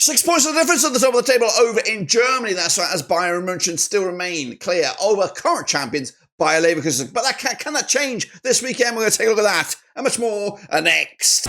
6 points of the difference at the top of the table over in Germany. That's right, as Bayern and München still remain clear over current champions Bayer Leverkusen. But can that change this weekend? We're going to take a look at that and much more next.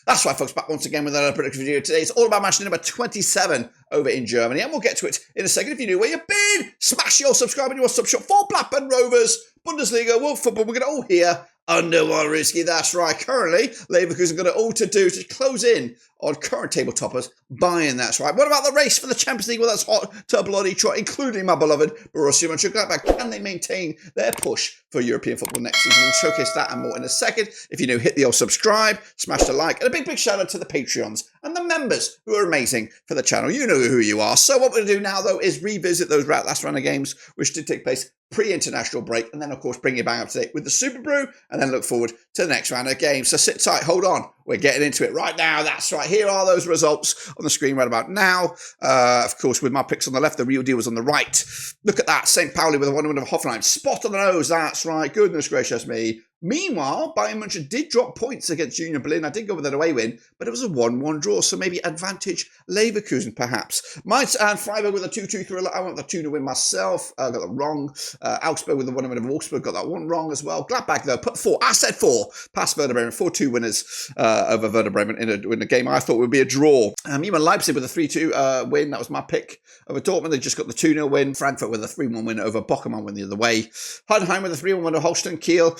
That's right, folks, back once again with another prediction video. Today it's all about match number 27 over in Germany, and we'll get to it in a second. If you're new where you've been, smash your subscribe and your sub shop for Blackburn Rovers, Bundesliga, World Football. We're going to all hear under one risky. That's right. Currently, Leverkusen got it all to do to close in on current table toppers, Bayern. That's right. What about the race for the Champions League? Well, that's hot to bloody trot, including my beloved Borussia Mönchengladbach. Can they maintain their push for European football next season? We'll showcase that and more in a second. If you're new, hit the old subscribe, smash the like, and a big shout out to the Patreons and the members who are amazing for the channel. You know who you are. So what we're going to do now, though, is revisit those last round of games, which did take place pre-international break, and then, of course, bring you back up to date with the Super Brew, and then look forward to the next round of games. So sit tight, hold on. We're getting into it right now. That's right. Here are those results on the screen right about now. Of course, with my picks on the left, the real deal was on the right. Look at that. St. Pauli with a 1-win of Hoffenheim. Spot on the nose. That's right. Goodness gracious me. Meanwhile, Bayern München did drop points against Union Berlin. I did go with an away win, but it was a 1-1 draw, so maybe advantage Leverkusen, perhaps. Mainz and Freiburg with a 2-2 thriller. I went with a 2-0 win myself. Got that wrong. Augsburg with the 1-win of Wolfsburg. Got that one wrong as well. Gladbach, though, put 4. I said 4. Past Werder Bremen. 4-2 winners over Werder Bremen in a game I thought would be a draw. Even Leipzig with a 3-2 win. That was my pick over Dortmund. They just got the 2-0 win. Frankfurt with a 3-1 win over Bochum. I went the other way. Heidenheim with a 3-1 win over Holstein. Kiel.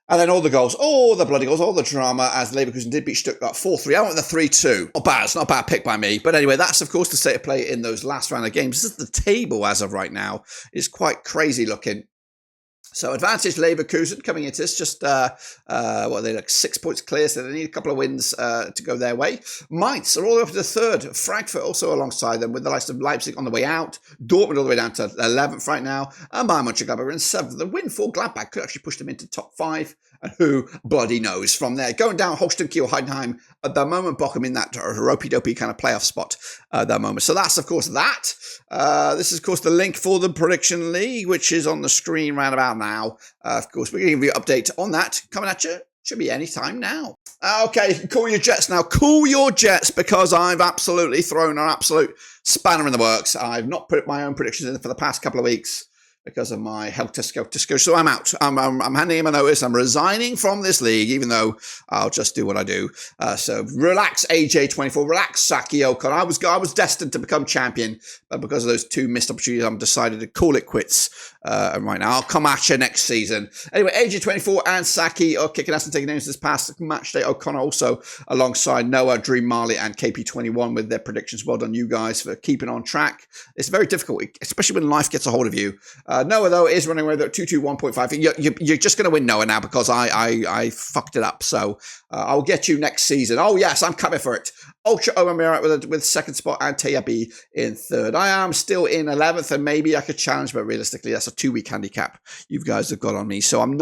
And then all the goals, all the bloody goals, all the drama as Leverkusen did beat Stuttgart 4-3. I went with the 3-2. Not bad. It's not a bad pick by me. But anyway, that's, of course, the state of play in those last round of games. This is the table as of right now. It's quite crazy looking. So advantage Leverkusen coming into this, just, they're like 6 points clear, so they need a couple of wins to go their way. Mainz are all the way up to the third. Frankfurt also alongside them with the likes of Leipzig on the way out. Dortmund all the way down to 11th right now. And Bayern Mönchengladbach are in 7th. The win for Gladbach could actually push them into top 5. And who bloody knows from there. Going down, Holstein, Kiel, Heidenheim. At the moment, Bochum in that ropey-dopey kind of playoff spot at the moment. So that's, of course, that. This is, of course, the link for the Prediction League, which is on the screen round about now. Of course, we're going to give you an update on that. Coming at you. Should be any time now. Okay, cool your jets now. Cool your jets, because I've absolutely thrown an absolute spanner in the works. I've not put my own predictions in for the past couple of weeks because of my helter-skelter. So I'm out. I'm handing him a notice. I'm resigning from this league, even though I'll just do what I do. So relax, AJ24. Relax, Saki Ocon. I was destined to become champion, but because of those 2 missed opportunities, I'm decided to call it quits right now. I'll come at you next season. Anyway, AJ24 and Saki are kicking ass and taking names this past match day. O'Connor also alongside Noah, Dream Marley, and KP21 with their predictions. Well done, you guys, for keeping on track. It's very difficult, especially when life gets a hold of you. Noah, though, is running away with 221.5. You're just going to win, Noah, now, because I fucked it up. So I'll get you next season. Oh, yes, I'm coming for it. Ultra Omamira with second spot and Tayabi in third. I am still in 11th, and maybe I could challenge, but realistically, that's a 2-week handicap you guys have got on me. So I'm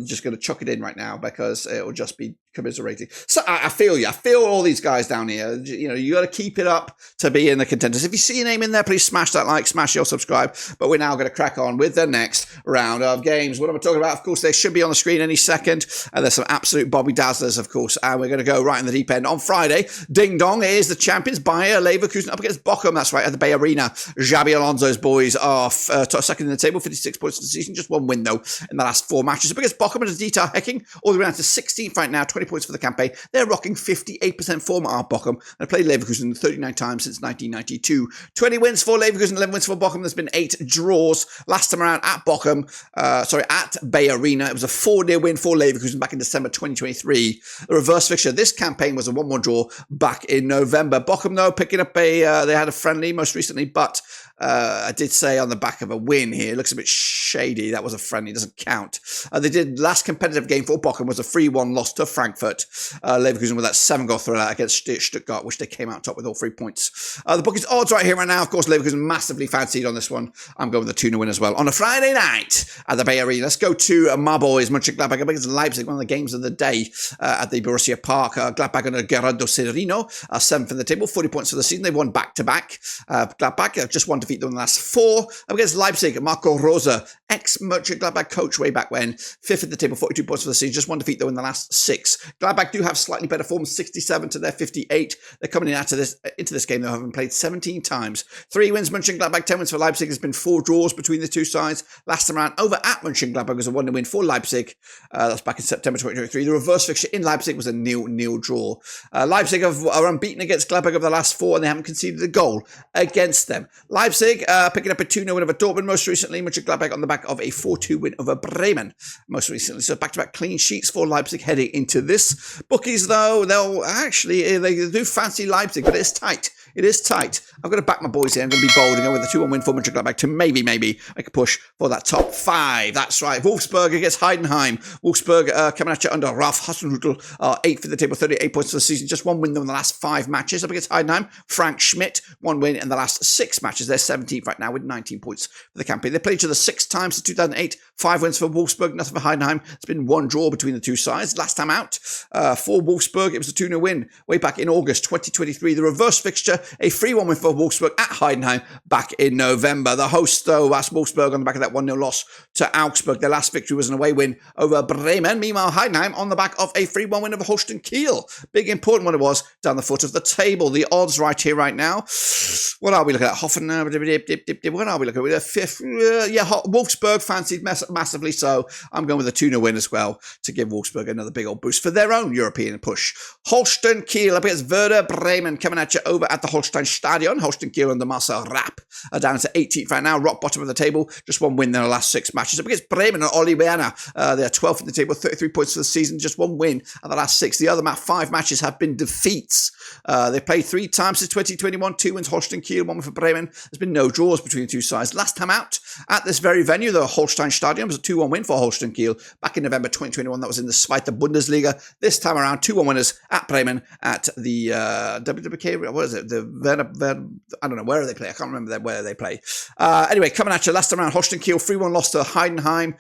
just going to chuck it in right now because it'll just be commiserating. So I feel you. I feel all these guys down here. You know, you got to keep it up to be in the contenders. If you see your name in there, please smash that like, smash your subscribe. But we're now going to crack on with the next round of games. What am I talking about? Of course, they should be on the screen any second. And there's some absolute Bobby Dazzlers, of course. And we're going to go right in the deep end on Friday. Ding dong is the champions. Bayer Leverkusen up against Bochum. That's right, at the Bay Arena. Xabi Alonso's boys are second in the table, 56 points for the season. Just 1 win, though, in the last 4 matches. Up against Bochum and Dieter Hecking, all the way down to 16th right now, 20 points for the campaign. They're rocking 58% form at Bochum and played Leverkusen 39 times since 1992. 20 wins for Leverkusen, 11 wins for Bochum. There's been 8 draws last time around at at Bay Arena. It was a 4-0 win for Leverkusen back in December 2023. The reverse fixture this campaign was a 1-1 draw back in November. Bochum, though, picking up they had a friendly most recently, but I did say on the back of a win here. It looks a bit shady. That was a friendly. Doesn't count. They did last competitive game for Bochum was a 3-1 loss to Frankfurt. Leverkusen with that 7-goal thriller against Stuttgart, which they came out top with all 3 points. The bookies odds right here right now. Of course, Leverkusen massively fancied on this one. I'm going with the 2-0 win as well. On a Friday night at the Bay Arena, let's go to my boys, Mönchengladbach against Leipzig, one of the games of the day at the Borussia Park. Gladbach under Gerardo Serino, 7th in the table, 40 points for the season. They won back-to-back. Gladbach just 1 defeat though in the last 4. Up against Leipzig, Marco Rosa, ex-Mönchengladbach coach way back when. 5th at the table, 42 points for the season. Just 1 defeat though in the last 6. Gladbach do have slightly better form, 67 to their 58. They're coming into this game, though, having played 17 times. 3 wins Mönchengladbach, 10 wins for Leipzig. There's been 4 draws between the two sides. Last time around, over at Mönchengladbach was a 1-0 win for Leipzig. That's back in September 2023. The reverse fixture in Leipzig was a 0-0 draw. Leipzig are unbeaten against Gladbach over the last 4, and they haven't conceded a goal against them. Leipzig picking up a 2-0 win over Dortmund most recently. Mönchengladbach on the back of a 4-2 win over Bremen most recently. So back-to-back clean sheets for Leipzig heading into this. Bookies, though, they do fancy Leipzig, but it's tight. It is tight. I'm going to back my boys here. I'm going to be bold and go with a 2-1 win for Mönchengladbach to maybe make a push for that top 5. That's right. Wolfsburg against Heidenheim. Wolfsburg coming at you under Ralf Hasenhüttl. 8th in the table, 38 points for the season. Just 1 win though in the last 5 matches. Up against Heidenheim, Frank Schmidt. 1 win in the last 6 matches. They're 17th right now with 19 points for the campaign. They played each other 6 times since 2008. 5 wins for Wolfsburg, nothing for Heidenheim. It's been 1 draw between the two sides. Last time out for Wolfsburg, it was a 2-0 win way back in August 2023. The reverse fixture, a 3-1 win for Wolfsburg at Heidenheim back in November. The hosts, though, that's Wolfsburg on the back of that 1-0 loss to Augsburg. Their last victory was an away win over Bremen. Meanwhile, Heidenheim on the back of a 3-1 win over Holstein Kiel. Big important one it was down the foot of the table. The odds right here, right now. What are we looking at? Hoffenheim. What are we looking at? 5th. Wolfsburg fancied massively, so I'm going with a 2-0 win as well to give Wolfsburg another big old boost for their own European push. Holstein Kiel up against Werder Bremen coming at you over at the Holstein Stadion. Holstein Kiel under Marcel Rapp are down to 18th right now, rock bottom of the table. Just 1 win in their last 6 matches. Up against Bremen and Oli Werner. They're 12th in the table, 33 points for the season, just 1 win in the last 6. The other 5 matches have been defeats. They played 3 times since 2021, 2 wins Holstein Kiel, 1 win for Bremen. There's been no draws between the two sides. Last time out at this very venue, the Holstein Stadion, was a 2-1 win for Holstein Kiel back in November 2021. That was in the Zweite Bundesliga. This time around, 2-1 winners at Bremen at the WWK. What is it? The Werder, I don't know, where do they play? I can't remember where they play. Anyway, coming at you last time around, Holstein Kiel 3-1 loss to Heidenheim.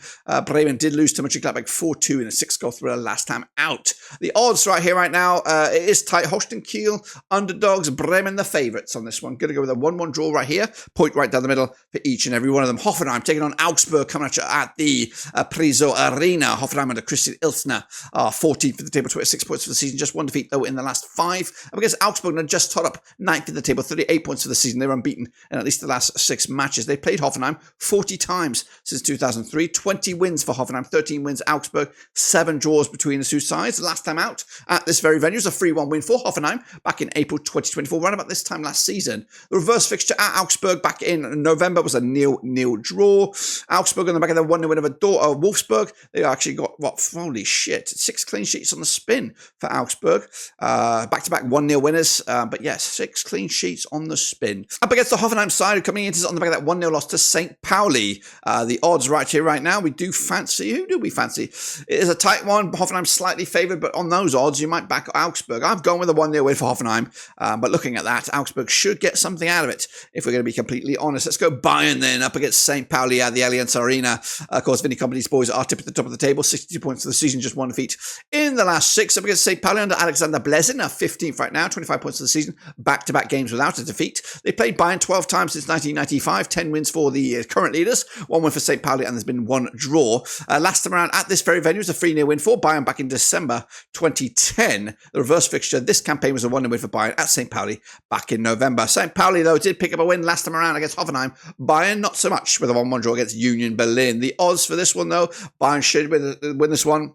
Bremen did lose to Mönchengladbach 4-2 in a 6-goal thriller last time out. The odds right here, right now, it is tight. Holstein Kiel underdogs, Bremen the favourites on this one. Going to go with a 1-1 draw right here. Point right down the middle for each and every one of them. Hoffenheim taking on Augsburg, coming at you at the Priso Arena. Hoffenheim under Christian Ilsner, 14th for the table, 26 points for the season. Just 1 defeat though in the last 5. Up against Augsburg, and just tot up 9th in the table, 38 points for the season. They're unbeaten in at least the last 6 matches. They played Hoffenheim 40 times since 2003. 20 wins for Hoffenheim, 13 wins Augsburg, 7 draws between the two sides. Last time out at this very venue was a 3-1 win for Hoffenheim back in April 2024, around about this time last season. The reverse fixture at Augsburg back in November was a 0-0 draw. Augsburg on the back of their 1-0 win over Wolfsburg. They actually got, holy shit, 6 clean sheets on the spin for Augsburg. Back-to-back 1-0 winners, but yes, 6 clean sheets on the spin. Up against the Hoffenheim side, coming into on the back of that 1-0 loss to St. Pauli. The odds right here, right now, we do fancy. Who do we fancy? It is a tight one. Hoffenheim slightly favoured, but on those odds, you might back Augsburg. I've gone with a 1-0 win for Hoffenheim, but looking at that, Augsburg should get something out of it, if we're going to be completely honest. Let's go Bayern then, up against St. Pauli at the Allianz Arena. Of course, Vinny Company's boys are tipped at the top of the table, 62 points for the season, just 1 defeat in the last 6. Up against St. Pauli under Alexander Blezin, 15th right now, 25 points for the season, back-to-back games without a defeat. They played Bayern 12 times since 1995, 10 wins for the current leaders, 1 win for St. Pauli, and there's been 1 draw. Last time around at this very venue was a 3-0 win for Bayern back in December 2010. The reverse fixture this campaign was a 1-0 win for Bayern at St. Pauli back in November. St. Pauli, though, did pick up a win last time around against Hoffenheim. Bayern, not so much, with a 1-1 draw against Union Berlin. The odds for this one, though, Bayern should win this one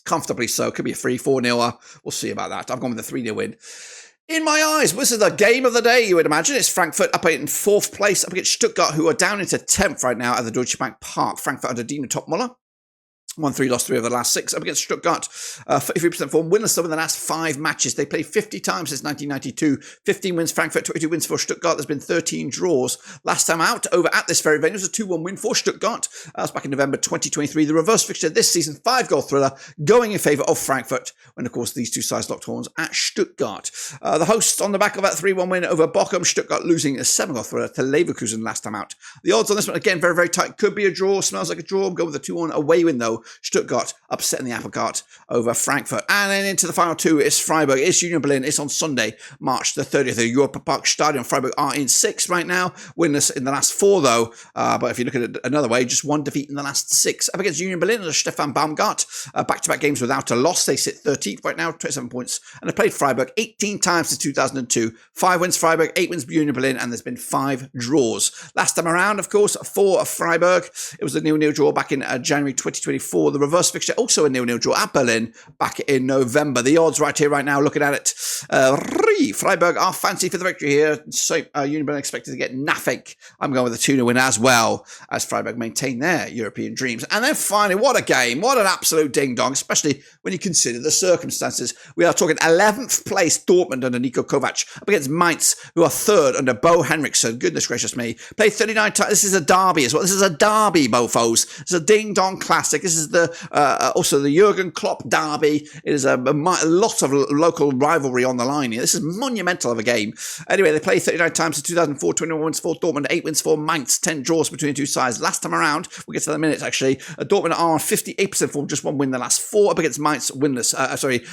comfortably, so it could be a 3-4-0. We'll see about that. I've gone with a 3-0 win. In my eyes, this is the game of the day, you would imagine. It's Frankfurt up in 4th place, up against Stuttgart, who are down into 10th right now at the Deutsche Bank Park. Frankfurt under Dino Topmöller. 1-3, lost 3 over the last 6. Up against Stuttgart, 53% form, winless over the last 5 matches. They played 50 times since 1992. 15 wins Frankfurt, 22 wins for Stuttgart. There's been 13 draws. Last time out, over at this very venue, was a 2-1 win for Stuttgart. That was back in November 2023. The reverse fixture this season, 5-goal thriller, going in favour of Frankfurt, when, of course, these two sides locked horns at Stuttgart. The hosts on the back of that 3-1 win over Bochum, Stuttgart losing a 7-goal thriller to Leverkusen last time out. The odds on this one, again, very, very tight. Could be a draw. Smells like a draw. Go with a 2-1 away win, though, Stuttgart upsetting the apple cart over Frankfurt. And then into the final two is Freiburg. It's Union Berlin. It's on Sunday, March the 30th. The Europa Park Stadion. Freiburg are in 6th right now. Winless in the last 4, though. But if you look at it another way, just 1 defeat in the last 6. Up against Union Berlin under Stefan Baumgart. Back-to-back games without a loss. They sit 13th right now, 27 points. And they've played Freiburg 18 times since 2002. 5 wins Freiburg, 8 wins Union Berlin, and there's been 5 draws. Last time around, of course, for Freiburg, it was a 0-0 draw back in January 2024. The reverse fixture, also a 0-0 draw at Berlin back in November. The odds right here, right now, looking at it. Freiburg are fancy for the victory here. So Union Berlin expected to get nothing. I'm going with a 2-0 win as well, as Freiburg maintain their European dreams. And then finally, what a game. What an absolute ding-dong, especially when you consider the circumstances. We are talking 11th place Dortmund under Niko Kovac up against Mainz, who are 3rd under Bo Henriksen. Goodness gracious me. Played 39 times. This is a derby as well. This is a derby, mofos. It's a ding-dong classic. This is the also the Jurgen Klopp derby. It is a lot of local rivalry on the line here. This is monumental of a game. Anyway, they played 39 times in 2004, 21 wins for Dortmund, 8 wins for Mainz, 10 draws between the two sides. Last time around, we'll get to that in a minute actually, Dortmund are on 58% form, just 1 win the last 4, up against Mainz, winless,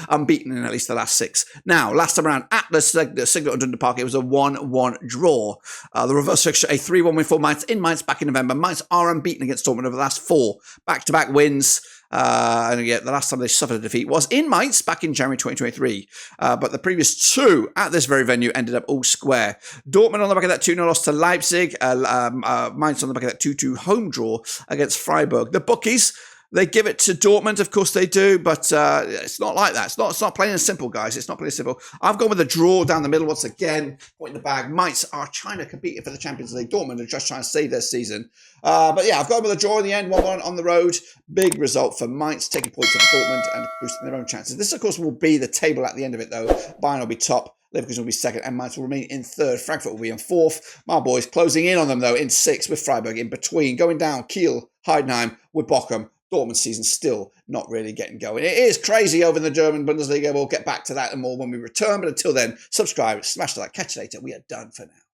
unbeaten in at least the last 6. Now, last time around at the Signal Iduna Park, it was a 1-1 draw. The reverse fixture, a 3-1 win for Mainz in Mainz back in November. Mainz are unbeaten against Dortmund over the last 4 back-to-back wins. And yeah, the last time they suffered a defeat was in Mainz back in January 2023. But the previous 2 at this very venue ended up all square. Dortmund on the back of that 2-0 loss to Leipzig. Mainz on the back of that 2-2 home draw against Freiburg. The bookies, they give it to Dortmund, of course they do, but it's not like that. It's not plain and simple, guys. It's not plain and simple. I've gone with a draw down the middle once again. Point in the bag. Mainz are trying to compete for the Champions League. Dortmund are just trying to save their season. But yeah, I've gone with a draw in the end. 1-1 on the road. Big result for Mainz, taking points off Dortmund and boosting their own chances. This, of course, will be the table at the end of it, though. Bayern will be top. Leverkusen will be 2nd, and Mainz will remain in 3rd. Frankfurt will be in 4th. My boys closing in on them, though, in 6th, with Freiburg in between. Going down, Kiel, Heidenheim, with Bochum. Dortmund's season still not really getting going. It is crazy over in the German Bundesliga. We'll get back to that and more when we return. But until then, subscribe, smash the like, catch you later. We are done for now.